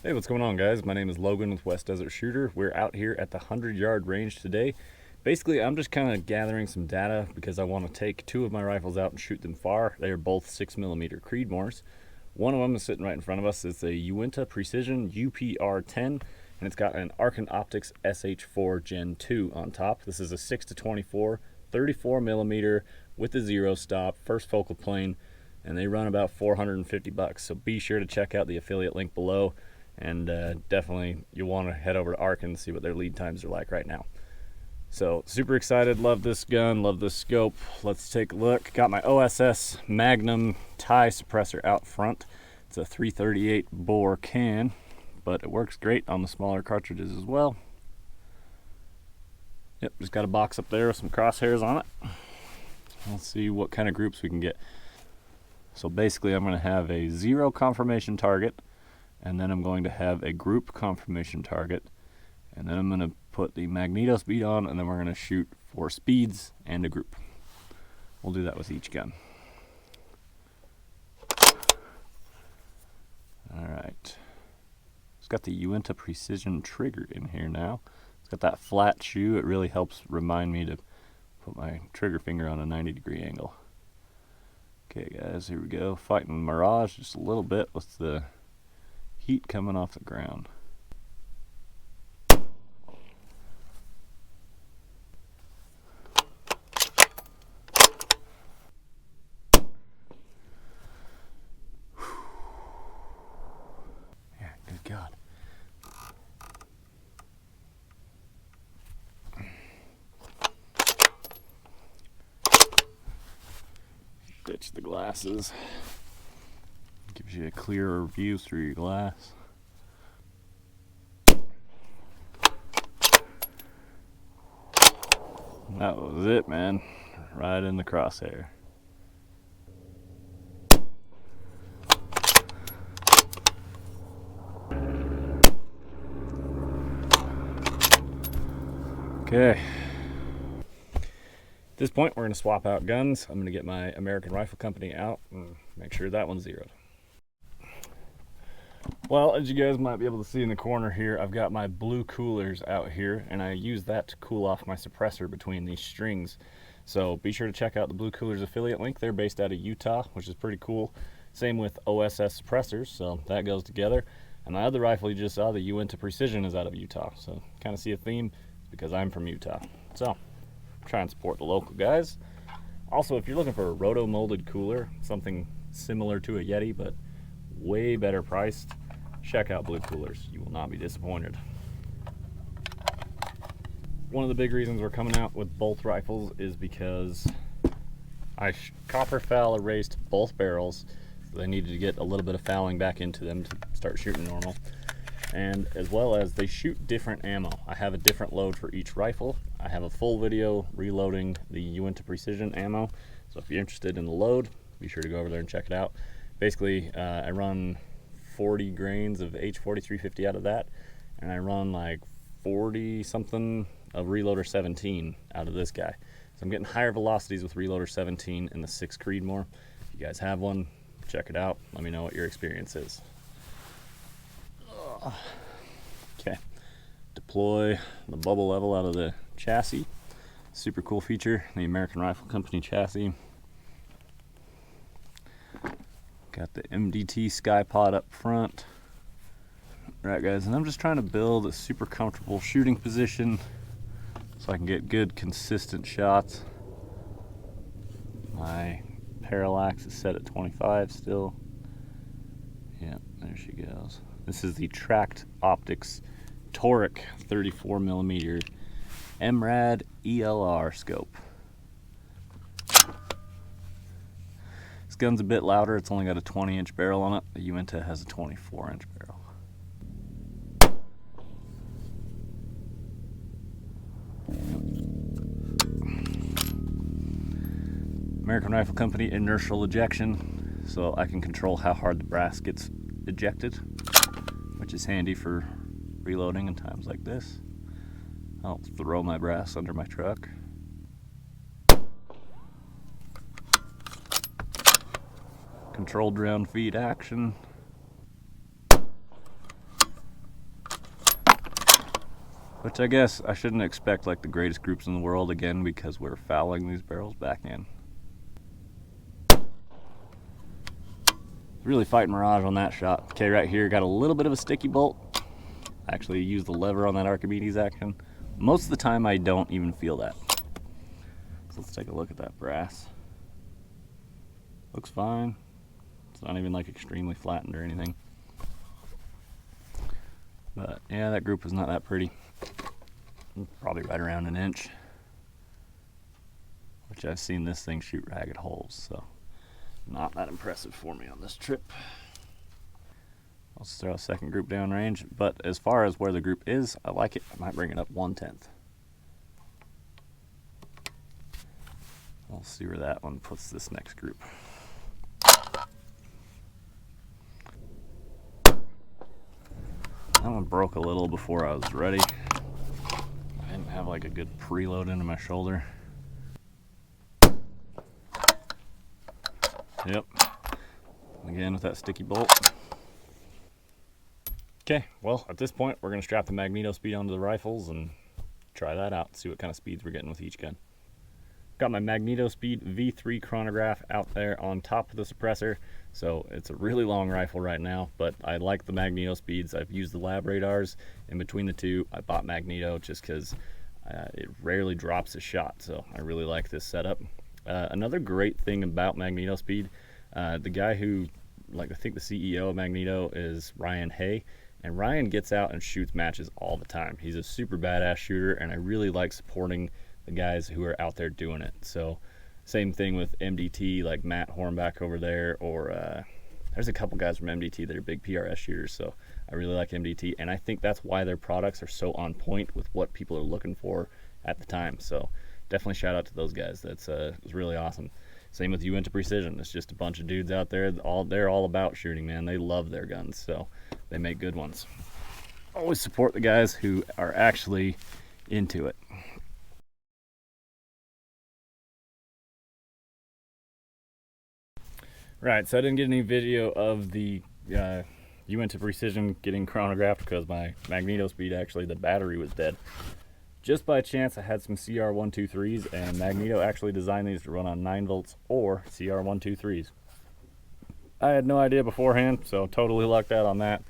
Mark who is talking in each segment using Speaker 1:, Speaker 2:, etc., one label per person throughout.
Speaker 1: Hey, what's going on, guys? My name is Logan with West Desert Shooter. We're out here at the 100-yard range today. Basically, I'm just kind of gathering some data because I want to take two of my rifles out and shoot them far. They are both 6mm Creedmoors. One of them is sitting right in front of us. It's a Uintah Precision UPR-10, and it's got an Arken Optics SH4 Gen 2 on top. This is a 6-24, 34mm with a zero stop, first focal plane, and they run about $450. So be sure to check out the affiliate link below. And definitely you'll want to head over to Arken and see what their lead times are like right now. So super excited, love this gun, love this scope. Let's take a look. Got my OSS Magnum tie suppressor out front. It's a 338 bore can, but it works great on the smaller cartridges as well. Yep, just got a box up there with some crosshairs on it. Let's see what kind of groups we can get. So basically I'm going to have a zero confirmation target, and then I'm going to have a group confirmation target, and then I'm going to put the magneto speed on, and then we're going to shoot for speeds and a group. We'll do that with each gun. Alright, it's got the Uintah Precision trigger in here now. It's got that flat shoe. It really helps remind me to put my trigger finger on a 90-degree angle. Okay guys, here we go. Fighting Mirage just a little bit with the heat coming off the ground. Yeah, good God. Ditch the glasses. Gives you a clearer view through your glass. That was it, man. Right in the crosshair. Okay. At this point, we're going to swap out guns. I'm going to get my American Rifle Company out and make sure that one's zeroed. Well, as you guys might be able to see in the corner here, I've got my blue coolers out here, and I use that to cool off my suppressor between these strings. So be sure to check out the Blue Coolers affiliate link. They're based out of Utah, which is pretty cool. Same with OSS suppressors, so that goes together. And my other rifle you just saw, the Uintah Precision, is out of Utah. So kind of see a theme because I'm from Utah. So try and support the local guys. Also, if you're looking for a roto-molded cooler, something similar to a Yeti, but way better priced, check out Blue Coolers. You will not be disappointed. One of the big reasons we're coming out with both rifles is because I copper foul erased both barrels, so they needed to get a little bit of fouling back into them to start shooting normal. And as well as they shoot different ammo. I have a different load for each rifle. I have a full video reloading the Uintah Precision ammo, so if you're interested in the load, be sure to go over there and check it out. Basically, I run 40 grains of H4350 out of that, and I run like 40 something of Reloader 17 out of this guy. So I'm getting higher velocities with Reloader 17 in the 6 Creedmoor. If you guys have one, check it out. Let me know what your experience is. Okay, deploy the bubble level out of the chassis. Super cool feature, the American Rifle Company chassis. Got the MDT SkyPod up front. Right guys, and I'm just trying to build a super comfortable shooting position so I can get good consistent shots. My parallax is set at 25 still. Yeah, there she goes. This is the Tracked Optics Toric 34mm MRAD ELR scope. This gun's a bit louder. It's only got a 20-inch barrel on it. The Uinta has a 24-inch barrel. American Rifle Company inertial ejection, so I can control how hard the brass gets ejected, which is handy for reloading in times like this. I'll throw my brass under my truck. Controlled round feed action. Which I guess I shouldn't expect like the greatest groups in the world again, because we're fouling these barrels back in. Really fighting Mirage on that shot. Okay, right here, got a little bit of a sticky bolt. I actually used the lever on that Archimedes action. Most of the time I don't even feel that. So let's take a look at that brass. Looks fine. It's not even like extremely flattened or anything. But yeah, that group is not that pretty. Probably right around an inch. Which I've seen this thing shoot ragged holes, so not that impressive for me on this trip. I'll just throw a second group downrange, but as far as where the group is, I like it. I might bring it up 1/10. We'll see where that one puts this next group. That one broke a little before I was ready. I didn't have like a good preload into my shoulder. Yep. Again with that sticky bolt. Okay, well at this point we're going to strap the magneto speed onto the rifles and try that out, see what kind of speeds we're getting with each gun. Got my magneto speed V3 chronograph out there on top of the suppressor, so it's a really long rifle right now, but I like the magneto speeds. I've used the lab radars. In between the two, I bought magneto just because it rarely drops a shot, so I really like this setup. Another great thing about magneto speed, the guy who, I think the CEO of Magneto is Ryan Hay, and Ryan gets out and shoots matches all the time. He's a super badass shooter, and I really like supporting the guys who are out there doing it. So same thing with MDT, like Matt Hornback over there, or there's a couple guys from MDT that are big PRS shooters, so I really like MDT, and I think that's why their products are so on point with what people are looking for at the time. So definitely shout out to those guys. That's it's really awesome. Same with Uintah Precision. It's just a bunch of dudes out there. They're all about shooting, man. They love their guns, so they make good ones. Always support the guys who are actually into it. Right, so I didn't get any video of the Uintah Precision getting chronographed because my magneto speed, actually, the battery was dead. Just by chance, I had some CR123s, and Magneto actually designed these to run on 9 volts or CR123s. I had no idea beforehand, so totally lucked out on that.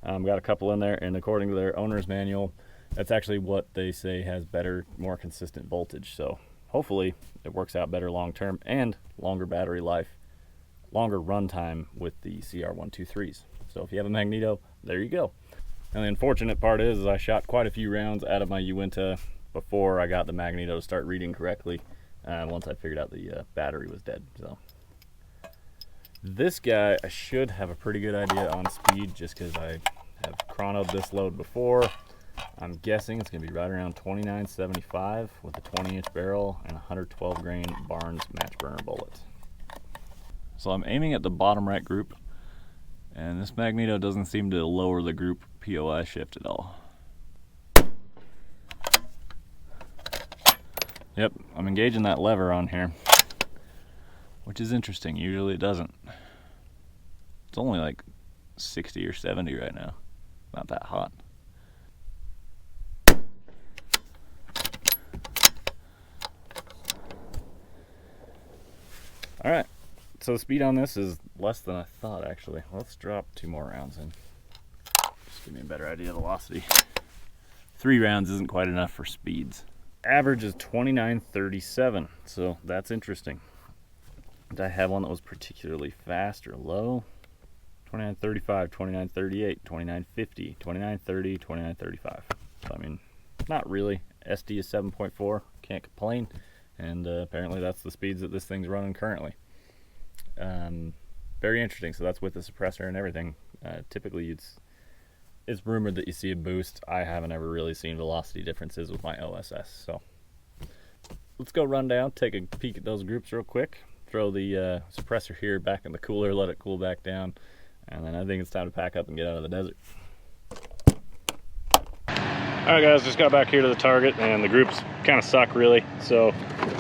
Speaker 1: Got a couple in there, and according to their owner's manual, that's actually what they say has better, more consistent voltage. So hopefully it works out better long term and longer battery life, longer run time with the CR123s. So if you have a Magneto, there you go. And the unfortunate part is I shot quite a few rounds out of my Uinta before I got the magneto to start reading correctly, once I figured out the battery was dead. So this guy, I should have a pretty good idea on speed just because I have chronoed this load before. I'm guessing it's going to be right around 29.75 with a 20-inch barrel and 112 grain Barnes match burner bullet. So I'm aiming at the bottom right group, and this magneto doesn't seem to lower the group POI shift at all. Yep, I'm engaging that lever on here, which is interesting. Usually it doesn't. It's only like 60 or 70 right now. Not that hot. All right, so the speed on this is less than I thought, actually. Let's drop 2 more rounds in. Just give me a better idea of velocity. 3 rounds isn't quite enough for speeds. Average is 29.37, so that's interesting. Did I have one that was particularly fast or low? 29.35, 29.38, 29.50, 29.30, 29.35. So I mean, not really. SD is 7.4, can't complain. And apparently that's the speeds that this thing's running currently. Very interesting. So that's with the suppressor and everything. Typically it's rumored that you see a boost. I haven't ever really seen velocity differences with my OSS. So let's go run down, take a peek at those groups real quick, throw the suppressor here back in the cooler, let it cool back down, and then I think it's time to pack up and get out of the desert. Alright guys, just got back here to the target, and the groups kind of suck really. So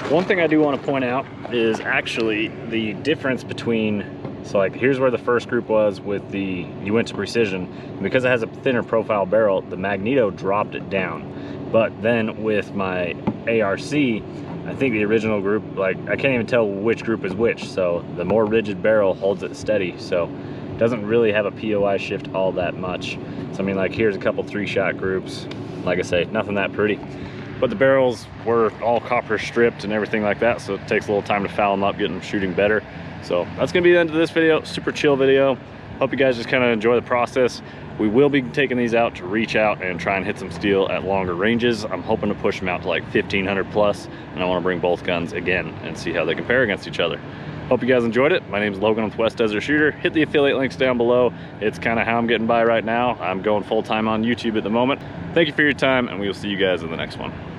Speaker 1: one thing I do want to point out is actually the difference between, so like here's where the first group was with the Uintah Precision. And because it has a thinner profile barrel, the magneto dropped it down. But then with my ARC, I think the original group, like, I can't even tell which group is which. So the more rigid barrel holds it steady. So it doesn't really have a POI shift all that much. So I mean, like, here's a couple 3-shot groups. Like I say, nothing that pretty. But the barrels were all copper stripped and everything like that. So it takes a little time to foul them up, get them shooting better. So that's gonna be the end of this video. Super chill video. Hope you guys just kind of enjoy the process. We will be taking these out to reach out and try and hit some steel at longer ranges. I'm hoping to push them out to like 1500 plus, and I want to bring both guns again and see how they compare against each other. Hope you guys enjoyed it. My name is Logan with West Desert Shooter. Hit the affiliate links down below. It's kind of how I'm getting by right now. I'm going full-time on YouTube at the moment. Thank you for your time, and we will see you guys in the next one.